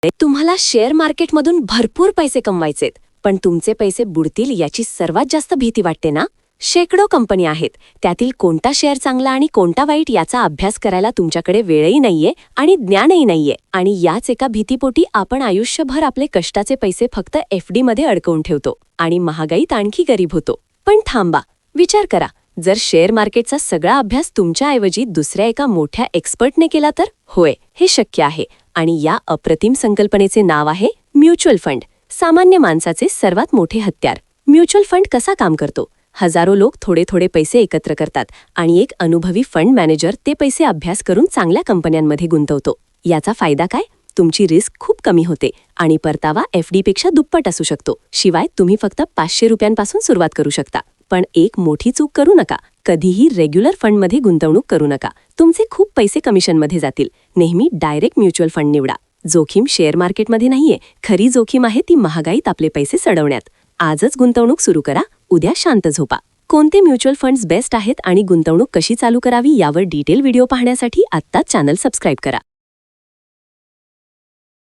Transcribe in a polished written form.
तुम्हाला शेअर मार्केटमधून भरपूर पैसे कमवायचेत, पण तुमचे पैसे बुडतील याची सर्वात जास्त भीती वाटते ना? शेकडो कंपनी आहेत, त्यातील कोणता शेअर चांगला आणि कोणता वाईट याचा अभ्यास करायला तुमच्याकडे वेळही नाहीये आणि ज्ञानही नाहीये. आणि याच एका भीतीपोटी आपण आयुष्यभर आपले कष्टाचे पैसे फक्त FD मध्ये अडकवून ठेवतो आणि महागाईत आणखी गरीब होतो. पण थांबा, विचार करा, जर शेअर मार्केटचा सगळा अभ्यास तुमच्याऐवजी दुसऱ्या एका मोठ्या एक्सपर्टने केला तर? होय, हे शक्य आहे. आणि या अप्रतिम संकल्पनेचे नाव आहे म्युच्युअल फंड, सामान्य माणसाचे सर्वात मोठे हत्यार. म्युच्युअल फंड कसा काम करतो? हजारो लोक थोडे थोडे पैसे एकत्र करतात आणि एक अनुभवी फंड मॅनेजर ते पैसे अभ्यास करून चांगल्या कंपन्यांमध्ये गुंतवतो. याचा फायदा काय? तुमची रिस्क खूप कमी होते आणि परतावा FD पेक्षा दुप्पट असू शकतो. शिवाय तुम्ही फक्त 500 रुपयांपासून सुरुवात करू शकता. पण एक मोठी चूक करू नका, कधीही रेग्युलर फंडमध्ये गुंतवणूक करू नका. तुमचे खूप पैसे कमिशनमध्ये जातील. नेहमी डायरेक्ट म्युच्युअल फंड निवडा. जोखीम शेअर मार्केटमध्ये नाहीये, खरी जोखीम आहे ती महागाईत आपले पैसे सडवण्यात. आजच गुंतवणूक सुरू करा, उद्या शांत झोपा. कोणते म्युच्युअल फंड्स बेस्ट आहेत आणि गुंतवणूक कशी चालू करावी यावर डिटेल व्हिडिओ पाहण्यासाठी आत्ताच चॅनल सबस्क्राईब करा.